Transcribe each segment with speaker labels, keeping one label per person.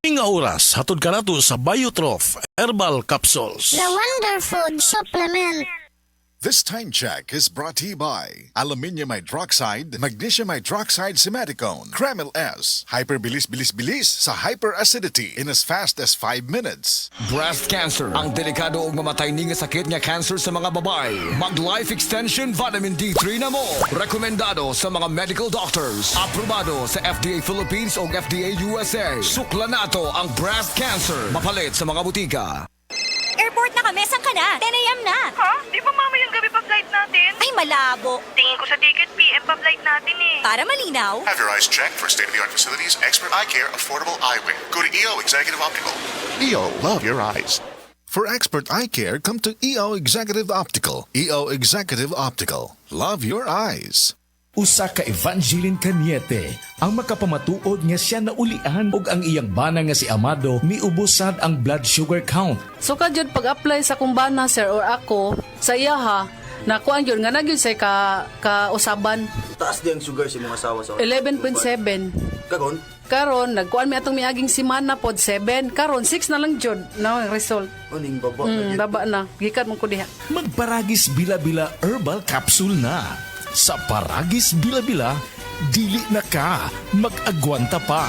Speaker 1: Nga oras, hatod ka nato sa Biotrof Herbal Capsules.
Speaker 2: The Wonder Food Supplement.
Speaker 3: This time check is brought to you by Aluminium Hydroxide, Magnesium Hydroxide Simaticone, Kremil S, Hyperbilis-bilis-bilis sa hyperacidity in as fast as 5 minutes.
Speaker 4: Breast cancer, ang delikado o mamatay ni nga sakit nga cancer sa mga babae. Mag-life extension vitamin D3 na mo. Rekomendado sa mga medical doctors. Aprobado sa FDA Philippines o FDA USA. Sukla nato ang breast cancer. Mapalit sa mga butika.
Speaker 5: Airport na kami. Saan ka na? 10 a.m. na.
Speaker 6: Ha? Di ba mamayang gabi pa flight natin?
Speaker 5: Ay, malabo.
Speaker 6: Tingin ko sa ticket, PM pa flight natin eh.
Speaker 5: Para malinaw.
Speaker 7: Have your eyes checked for state-of-the-art facilities, expert eye care, affordable eyewear. Go to EO Executive Optical.
Speaker 3: EO, love your eyes. For expert eye care, come to EO Executive Optical. EO Executive Optical. Love your eyes.
Speaker 8: Usa ka Evangeline Cañete ang makapamatuod nga siya naulian og ang iyang bana nga si Amado miubusad ang blood sugar count.
Speaker 9: So jud pag-apply sa kumbana sir or ako sa iya ha nakuan yun nga nagyud say ka usaban
Speaker 10: Taas di ang sugar si mga asawa sa
Speaker 9: 11.7 karon nagkuan mi atong miaging semana pod 7 karon 6 na lang jud no ang result
Speaker 10: Aning baba na
Speaker 9: baba na gikan mo ko diha.
Speaker 8: Magparagis bila-bila herbal capsule na. Sa Paragis Bila-Bila, dili na ka mag-agwanta pa.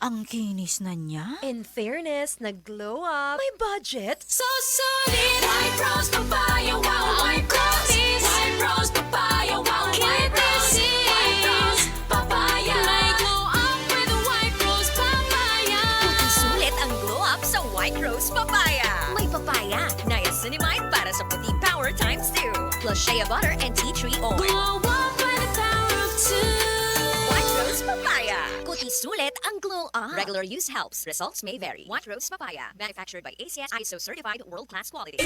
Speaker 5: Ang kinis na niya.
Speaker 11: In fairness, nag-glow up. May budget.
Speaker 5: So solid. White Rose Papaya. Wow, White Rose. White Rose Papaya. Wow, White Rose. White Rose Papaya. May glow up with White Rose Papaya.
Speaker 11: Sulit ang glow up sa White Rose Papaya. May papaya, niacinamide para sa puti power times 2. Plus shea butter and tea tree oil.
Speaker 5: Glow up with the power of 2.
Speaker 11: White Rose Papaya. Kuti sulit ang glow up. Regular use helps. Results may vary. White Rose Papaya. Manufactured by ACS ISO certified world-class quality.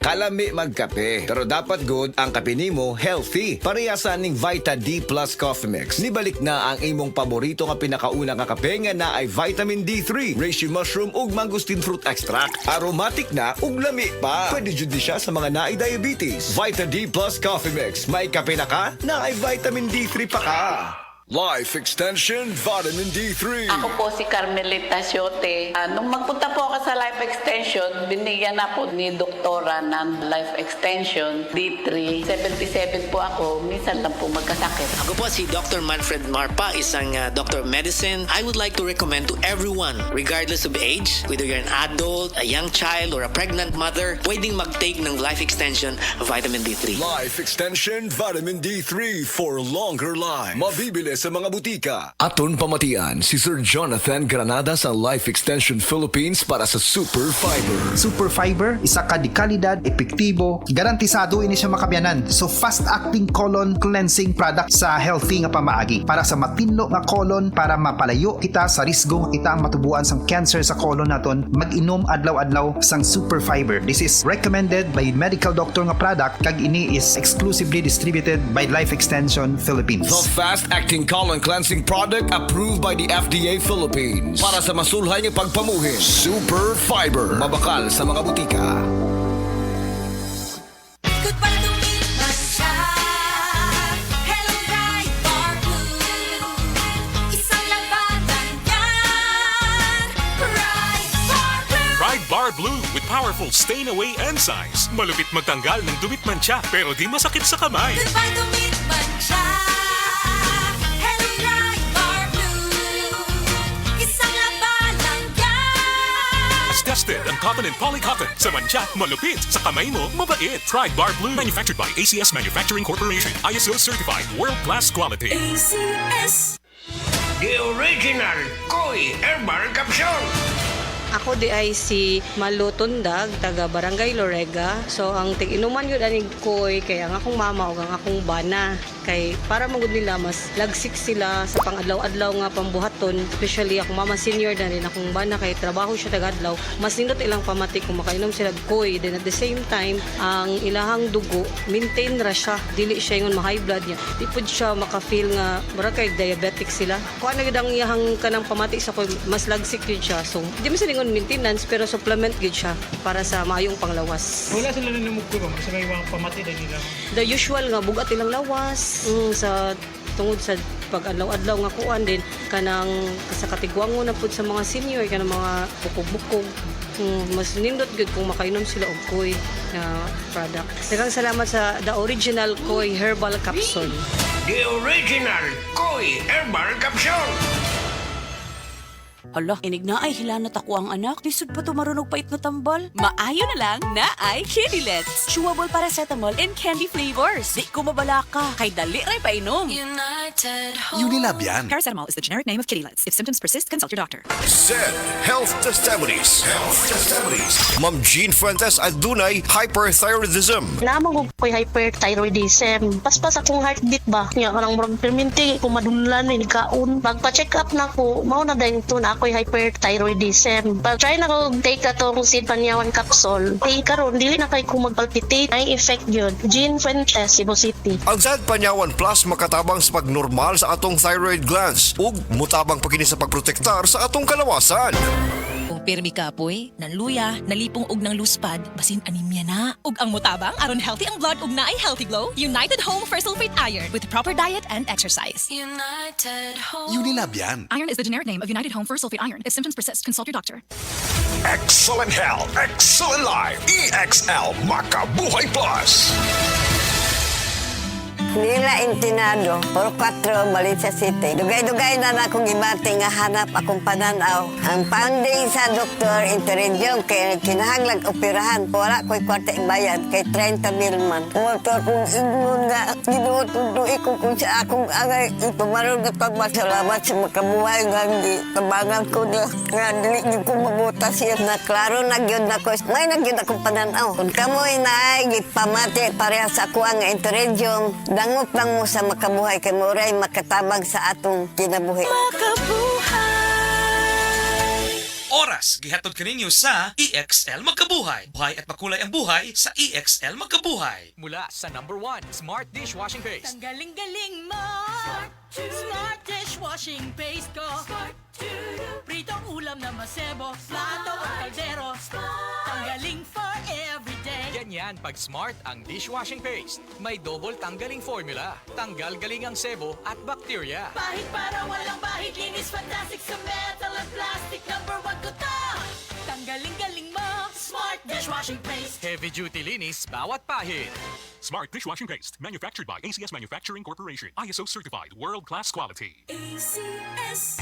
Speaker 4: Kalami magkape, pero dapat good ang kape nimo healthy. Parehasan ning Vita D Plus Coffee Mix. Nibalik na ang imong paborito nga pinakauna nga kape nga na ay vitamin D3, reishi mushroom ug mangosteen fruit extract. Aromatic na ug lami pa. Pwede jud siya sa mga naay diabetes. Vita D Plus Coffee Mix. May kape na ka, na ay vitamin D3 pa ka. Life Extension Vitamin D3.
Speaker 12: Ako po si Carmelita Siote. Nung magpunta po ako sa Life Extension, binigyan na po ni Doktora ng Life Extension D3. 77 po ako, minsan lang po magkasakit.
Speaker 13: Ako po si Dr. Manfred Marpa, isang Doctor of Medicine. I would like to recommend to everyone, regardless of age, whether you're an adult, a young child, or a pregnant mother, pwedeng mag-take ng Life Extension Vitamin D3.
Speaker 4: Life Extension Vitamin D3 for longer life. Mabibili sa mga butika. Aton pamatian si Sir Jonathan Granada sa Life Extension Philippines para sa Super Fiber.
Speaker 14: Super Fiber, isa ka di kalidad, epektibo, garantisado ini siya makabiyanan. So fast-acting colon cleansing product sa healthy nga pamaagi para sa matinlo nga colon para mapalayo kita sa risgo nga kita matubuan sang cancer sa colon naton. Mag-inom adlaw-adlaw sang Super Fiber. This is recommended by medical doctor nga product kag ini is exclusively distributed by Life Extension Philippines.
Speaker 4: The fast-acting colon cleansing product approved by the FDA Philippines. Para sa masulhay ng pagpamuhin, Super Fiber. Mabakal sa mga butika.
Speaker 5: Goodbye to me, Masya. Hello, bright bar blue. Isang labanan yan. Bright bar blue.
Speaker 15: Pride Bar Blue with powerful stain-away enzymes. Malupit magtanggal ng dumit mancha pero di masakit sa kamay.
Speaker 5: Goodbye to me, Masya. Hello, bright bar blue. Isang labanan yan.
Speaker 15: As tested ang cotton and polycotton. Sa mancha, malupit. Sa kamay mo, mabait. Pride Bar Blue. Manufactured by ACS Manufacturing Corporation. ISO certified world-class quality.
Speaker 5: ACS.
Speaker 16: The original Koi Herbal Capsule.
Speaker 17: Ako di ay si Malu Tundag, taga Barangay Lorega. So ang tig-inuman yun aning koy, kaya ang akong mama o ang akong bana. Kay para magud nila mas lagsik sila sa pang-adlaw-adlaw nga pambuhaton. Especially akong mama senior na rin akong bana kay trabaho siya taga-adlaw. Mas nindot ilang pamati kung makainom sila koy. Then at the same time, ang ilahang dugo, maintain ra siya. Dili siya yung ma-high blood niya. Di pud siya maka-feel nga mura kay diabetic sila. Kung ano gid ang iyahang kanang pamati sa koy, mas lagsik yun siya. So di man sila maintenance pero supplement gid siya para sa maayong panglawas.
Speaker 18: Wala sila nanamugko ba? Sa mga pamati na nila?
Speaker 17: The usual nga bugat ilang lawas sa tungod sa pag adlaw-adlaw nga kuan din kanang sa katigwango na pud sa mga senior kanang mga bukog-bukog. Mas nindot gud kung makainom sila og Koi na product. Daghang salamat sa The Original Koi Herbal Capsule.
Speaker 16: The Original Koi Herbal Capsule.
Speaker 18: Ala, inig na ay hilanat ako ang anak. Lisod pa to marunog pait na tambal. Maayo na lang na ay Kidilets. Chewable paracetamol and candy flavors. Di ko mabala ka. Kay dali ray painom.
Speaker 5: United
Speaker 19: Unilab yan.
Speaker 20: Paracetamol is the generic name of Kidilets. If symptoms persist, consult your doctor.
Speaker 19: Said Health Testimonies. Ma'am Jean Fuentes at dunay hyperthyroidism.
Speaker 21: Namang ko'y hyperthyroidism. Paspas akong heartbeat ba? Nga kanang murag perminti ko madunlan ni kaon. Magpa-check up na ko, mao na dahil ito na ako'y hyperthyroidism. Pag-try na ko take atong Sid Panyawan capsule. Kay karon dili na kay ko magpalpitate. Ay effect yun. Jean Fuentes, Cebu City.
Speaker 19: Ang Sad Panyawan Plus makatabang sa pagnormal sa atong thyroid glands ug mutabang pagkini sa pagprotektar sa atong kalawasan.
Speaker 20: Kung pirmi ka poy, nanluya, nalipong og ng luspad, basin anemia na. Ug ang mutabang aron healthy ang blood ug naay healthy glow, United Home for Sulfate Iron with proper diet and exercise.
Speaker 5: United Home.
Speaker 19: Unilab yan.
Speaker 20: Iron is the generic name of United Home for Sulfate Iron. If symptoms persist, consult your doctor.
Speaker 19: Excellent health, excellent life. EXL Makabuhay Plus.
Speaker 22: Nila Intinado, Puro 4, Valencia City. Dugay-dugay na akong ibati nga hanap akong pananaw. Ang founding sa Dr. Interregion kay kinahanglag operahan. Wala ko'y kwarta ibayad kay 30 mil man. Motor kong ingon nga ginutuloy ko kung sa akong angay. Ipamarong na pagmasalamat sa makabuhay nga hindi tabangan ko na nga dili niyo ko mabuta siya na klaro na gyud na ko. May nagyud akong pananaw. Kung kamoy na ay gipamati pareha sa ako ang Interregion, dangop lang mo sa makabuhay kay Moray makatabang sa atong kinabuhi.
Speaker 23: Oras, gihatod kaninyo sa EXL Magkabuhay. Buhay at makulay ang buhay sa EXL Magkabuhay.
Speaker 24: Mula sa #1 Smart Dishwashing Paste.
Speaker 5: Ang galing-galing mo. Smart dishwashing paste ko. Pritong ulam na masebo. Plato at kaldero. Tanggaling for everyday.
Speaker 24: Ganyan pag Smart ang dishwashing paste. May double tanggaling formula. Tanggal galing ang sebo at bakterya.
Speaker 5: Bahid para walang bahid. Linis fantastic sa metal at plastic. #1 ko to. Tanggaling-galing mo. Smart dishwashing paste.
Speaker 24: Heavy duty linis bawat pahid.
Speaker 15: Smart Dishwashing Paste, manufactured by ACS Manufacturing Corporation. ISO certified, world-class quality.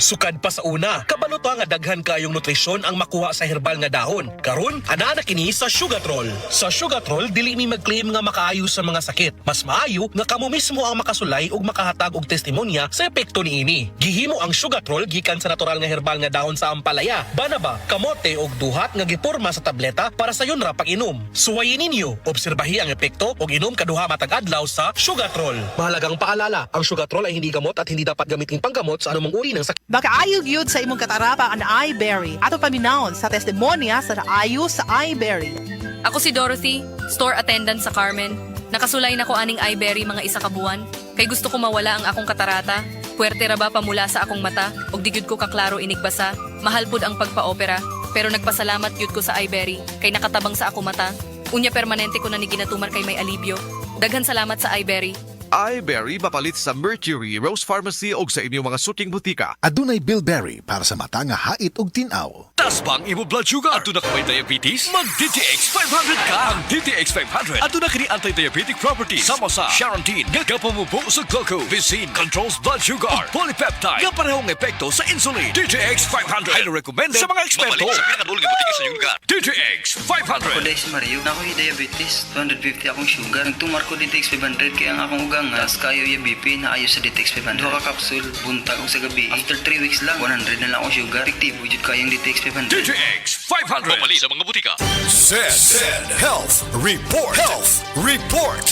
Speaker 25: Sukad pa sa una, kabalo to nga daghan kayong nutrisyon ang makuha sa herbal nga dahon. Karon, ana na kini sa Sugatrol. Sa Sugatrol, dili mi mag-claim nga makaayo sa mga sakit. Mas maayo nga kamo mismo ang makasulay ug makahatag og testimonya sa epekto niini. Gihimo ang Sugatrol gikan sa natural nga herbal nga dahon sa ampalaya, banaba, kamote ug duhat nga giporma sa tableta para sa yun ra pag-inom. Suwayin ninyo, obserbahi ang epekto ug inom kaduha matag adlaw sa Sugatrol. Mahalagang paalala, ang Sugatrol ay hindi gamot at hindi dapat gamitin panggamot sa anumang uri ng sakit.
Speaker 26: Makaayog yun sa imong katarapa ang iBerry. Ato paminahon sa testimonya sa naayo sa iBerry.
Speaker 27: Ako si Dorothy, store attendant sa Carmen. Nakasulay na ko aning iBerry mga isa ka buwan. Kay gusto ko mawala ang akong katarata. Puwerte ra ba pamula sa akong mata? Og digud ko kaklaro inigbasa. Mahal pud ang pagpa-opera. Pero nagpasalamat yun ko sa iBerry. Kay nakatabang sa akong mata. Unya permanente ko na ni ginatumar kay may alibyo. Daghan salamat sa iBerry.
Speaker 28: iBerry mapalit sa Mercury, Rose Pharmacy o sa inyong mga suking butika.
Speaker 3: Adunay Bilberry para sa mata nga hait og tinaw.
Speaker 28: Tas bang imo blood sugar? Ato na ka may diabetes? Mag DTX 500 ka! Ang DTX 500 ato na kini anti-diabetic properties. Sama sa Charantine, nga kapamubo sa glucose, Vicin, controls blood sugar, o polypeptide, nga parehong epekto sa insulin. DTX 500 ay recommended sa mga eksperto. Sa pinakadulong butika sa iyong lugar. DTX 500.
Speaker 29: Ako dahil si Mario, ako'y diabetes, 250 akong sugar. Nagtumar ko DTX 500 kaya ang akong ugang nga, kayo yung BP na ayos sa DTX 500. Duha ka kapsul, buntag o sa gabi. After 3 weeks lang, 100 na lang akong sugar. Efektibo yun kayong DTX 500.
Speaker 28: DTX 500. Mamali sa mga butika.
Speaker 19: Said Health Report. Health Report.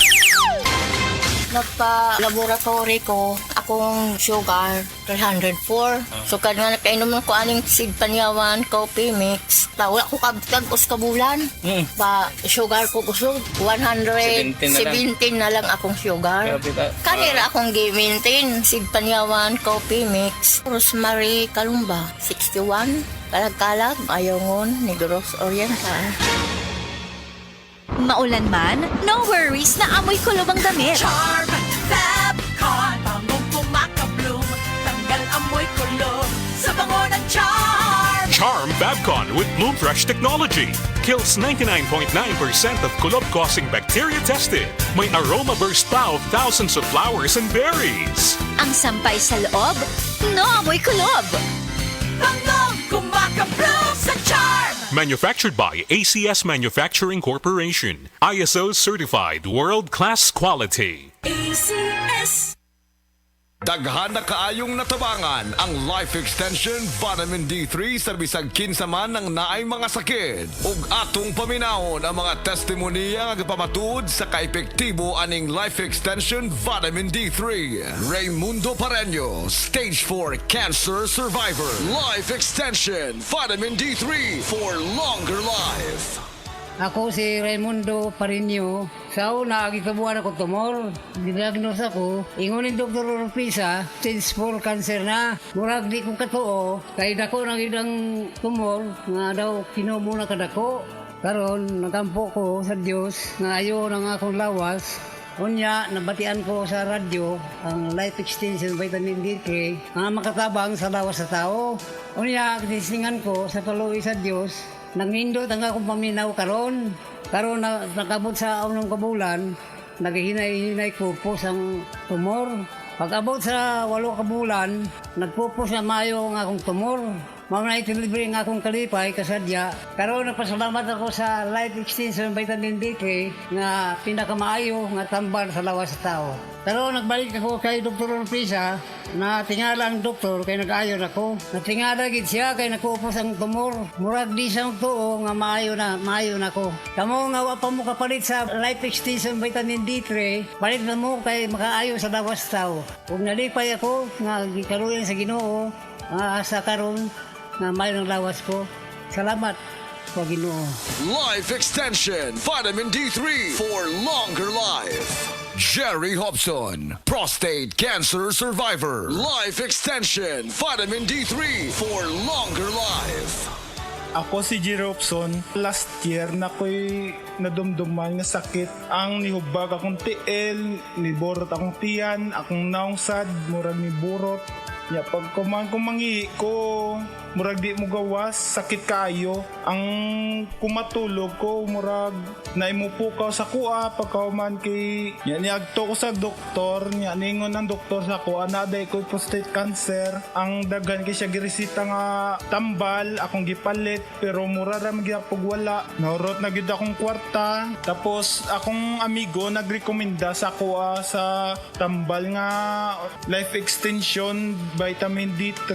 Speaker 2: Nagpa-laboratory ko, akong sugar, 304. Sukad nga nakainom ko aning Sid Panyawan, coffee mix. Wala ko kabtag-os kabulan. Ba, sugar ko gusto, 117 na lang akong sugar. Kanira akong gi-maintain, Sid Panyawan, coffee mix. Rosemary Kalumba, 61. Kalag-kalag, Ayongon, Negros Oriental.
Speaker 11: Maulan man, no worries na amoy kulubang damit.
Speaker 5: Charm, Fab, Con, pangong pumakabloom.
Speaker 15: Fabcon with Bloom Fresh technology. Kills 99.9% of kulob-causing bacteria tested. May aroma burst pa of thousands of flowers and berries.
Speaker 11: Ang sampay sa loob, no amoy kulob. Banggong kumakabloom sa charm!
Speaker 15: Manufactured by ACS Manufacturing Corporation. ISO certified world-class quality.
Speaker 11: ACS.
Speaker 4: Daghan na kaayong natabangan ang Life Extension Vitamin D3 sa bisag kinsaman ng naay mga sakit. Ug atong paminahon ang mga testimonya nga pamatuod sa kaepektibo aning Life Extension Vitamin D3. Raymundo Pareño, Stage 4 Cancer Survivor. Life Extension Vitamin D3 for longer life.
Speaker 1: Ako si Raimundo Pareño. Sa una, gikabuhan ako tumor. Diagnose ako. Ingunin Dr. Orpisa, stage 4 cancer na. Murag di kong katuo. Kaya dako na gidang tumor. Nga daw kinumo na kadako. Karon nagampo ko sa Dios nga ayo ng akong lawas. Unya, nabatian ko sa radyo ang Life Extension Vitamin D3 nga makatabang sa lawas sa tao. Unya, tisingan ko sa tuloy sa Dios. Nangindot ang akong paminaw karon. Karon na nakabot sa unong kabulan, naghihinay-hinay ko po ang tumor. Pag-abot sa 8 kabulan, nagpupos na mayo ang akong tumor. Mga naitilibre ang akong kalipay kasadya. Karon napasalamat ako sa Life Extension Vitamin D3 nga pinakamaayo nga tambal sa lawas sa tao. Pero nagbalik ako kay Dr. Orpisa na tingala ang doktor kay nag-ayon ako. Natingala gid siya kay nakuupos ang tumor. Murag di siyang tuo nga maayo na ako. Kamo nga wa pa mo kapalit sa Life Extension Vitamin D3, palit na mo kay makaayo sa lawas sa tao. Kung nalipay ako nga gikaluyan sa Ginoo, nga asa karon nga maayo ng lawas ko. Salamat sa Ginoo.
Speaker 4: Life Extension Vitamin D3 for longer life. Jerry Hobson, prostate cancer survivor. Life Extension Vitamin D3 for longer life.
Speaker 6: Ako si Jerry Hobson. Last year na ko'y nadumduman nga sakit. Ang nihubag akong tiil, niborot akong tiyan, akong naungsad, murag ni burot. Ya, pag kumangi ko, murag di mo gawas, sakit kayo. Ang kumatulog ko, murag naimupo ka sa kuha, pagkauman kay niagto ko sa doktor, ningon ng doktor sa kuha, naday ko prostate cancer. Ang daghan kay siya giresita nga tambal, akong gipalit, pero mura ra magyapog wala. Naurot na gid akong kwarta, tapos akong amigo nagrekomenda sa kuha sa tambal nga Life Extension Vitamin D3.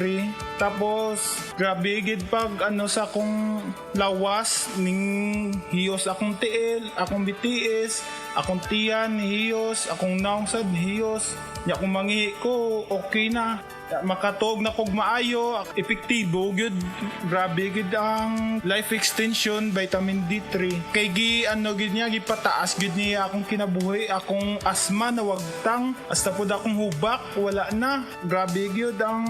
Speaker 6: Tapos grabe gid pag sa akong lawas ning hiyos akong tiil, akong bitiis, akong tiyan hiyos, akong naungsad hiyos. Nya kung mangihi ko okay na. Makatuog na kog maayo, epektibo gyud. Grabe gid ang Life Extension Vitamin D3. Kay gid niya gipataas gid niya akong kinabuhi, akong asma na wagtang, hasta pud akong hubak wala na. Grabe gyud ang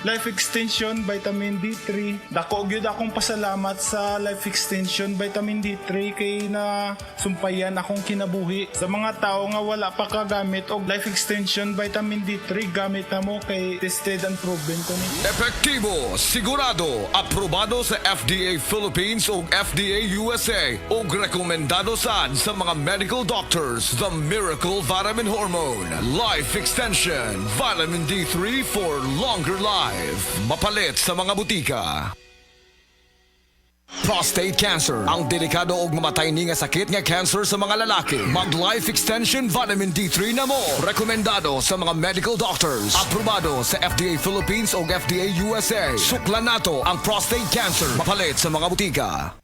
Speaker 6: Life Extension Vitamin D3. Dako gyud akong pasalamat sa Life Extension Vitamin D3 kay na sumpayan akong kinabuhi. Sa mga tao nga wala pa kagamit og Life Extension Vitamin D3, gamit na mo kay tested and proven ko ni.
Speaker 4: Epektibo, sigurado, aprobado sa FDA Philippines o FDA USA o rekomendado sad sa mga medical doctors. The Miracle Vitamin Hormone, Life Extension Vitamin D3 for longer life. Mapalit sa mga butika. Prostate cancer, ang delikado ug mamatay ni nga sakit nga cancer sa mga lalaki. Mag Life Extension Vitamin D3 na mo. Rekomendado sa mga medical doctors. Aprobado sa FDA Philippines o FDA USA. Suklan nato ang prostate cancer. Mapalit sa mga butika.